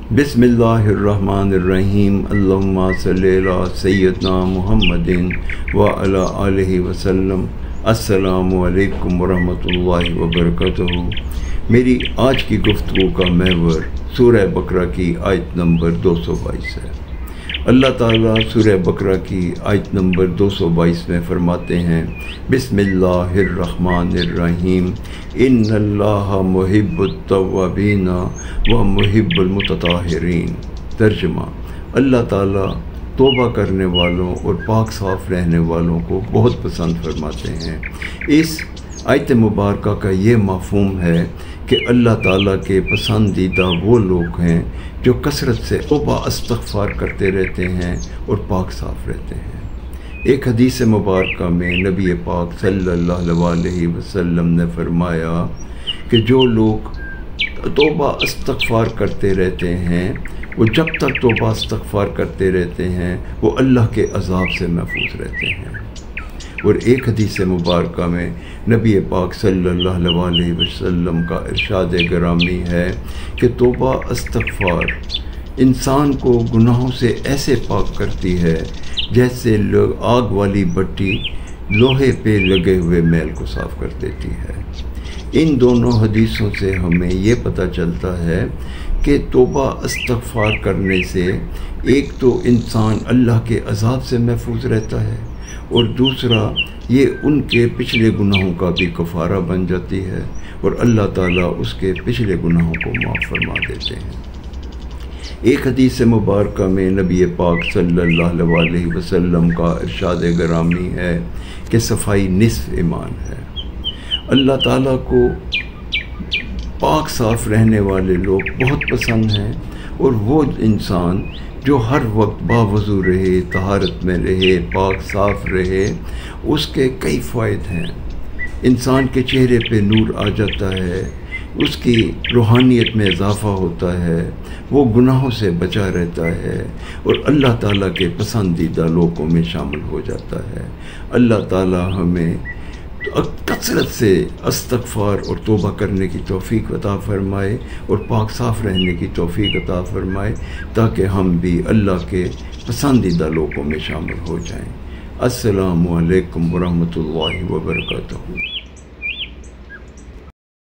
बिस्मिल्लाहिर्रहमानिर्रहीम अल्लाहुम्मा सल्लि अला सय्यदना मुहम्मदिन व अला आलिहि वसल्लम। अस्सलामु अलैकुम वरहमतुल्लाहि वबरकातुहू। मेरी आज की गुफ्तगू का महवर सूरह बकरा की आयत नंबर 222 है। अल्लाह ताला सूरह बकरा की आयत नंबर 222 में फरमाते हैं, बिस्मिल्लाहिर्रहमानिर्रहीम इन्नल्लाहा मुहिब्बुत-तव्वाबीन व मुहिब्बुल मुतताहिरीन। तर्जुमा, अल्लाह ताला तौबा करने वालों और पाक साफ़ रहने वालों को बहुत पसंद फरमाते हैं। इस आयत मुबारका का ये मफ़हूम है कि अल्लाह ताला के पसंदीदा वो लोग हैं जो कसरत से तौबा इस्तग़फ़ार करते रहते हैं और पाक साफ़ रहते हैं। एक हदीस मुबारका में नबी पाक सल्लल्लाहु अलैहि वसल्लम ने फरमाया कि जो लोग तौबा इस्तग़फ़ार करते रहते हैं, वो जब तक तौबा इस्तग़फ़ार करते रहते हैं, वो अल्लाह के अज़ाब से महफूज रहते हैं। और एक हदीस मुबारका में नबी पाक सल्लल्लाहु अलैहि वसल्लम का इरशाद गिरामी है कि तौबा इस्तग़फ़ार इंसान को गुनाहों से ऐसे पाक करती है जैसे लोग आग वाली भट्टी लोहे पे लगे हुए मैल को साफ़ कर देती है। इन दोनों हदीसों से हमें ये पता चलता है कि तौबा इस्तग़फ़ार करने से एक तो इंसान अल्लाह के अज़ाब से महफूज रहता है और दूसरा ये उनके पिछले गुनाहों का भी कफ़ारा बन जाती है और अल्लाह ताला उसके पिछले गुनाहों को माफ़ फरमा देते हैं। एक हदीस मुबारका में नबी पाक सल्लल्लाहु अलैहि वसल्लम का इरशाद गिरामी है कि सफ़ाई निस्फ़ ईमान है। अल्लाह ताला को पाक साफ़ रहने वाले लोग बहुत पसंद हैं और वो इंसान जो हर वक्त बावज़ू रहे, तहारत में रहे, पाक साफ़ रहे, उसके कई फ़ायदे हैं। इंसान के चेहरे पे नूर आ जाता है, उसकी रूहानियत में इजाफ़ा होता है, वो गुनाहों से बचा रहता है और अल्लाह ताला के पसंदीदा लोगों में शामिल हो जाता है। अल्लाह ताला हमें कसरत से इस्तग़फ़ार और तौबा करने की तौफ़ीक़ अता फ़रमाए और पाक साफ़ रहने की तौफ़ीक़ अता फ़रमाए ताकि हम भी अल्लाह के पसंदीदा लोगों में शामिल हो जाएं। अस्सलामु अलैकुम वरहमतुल्लाहि वबरकातुहू।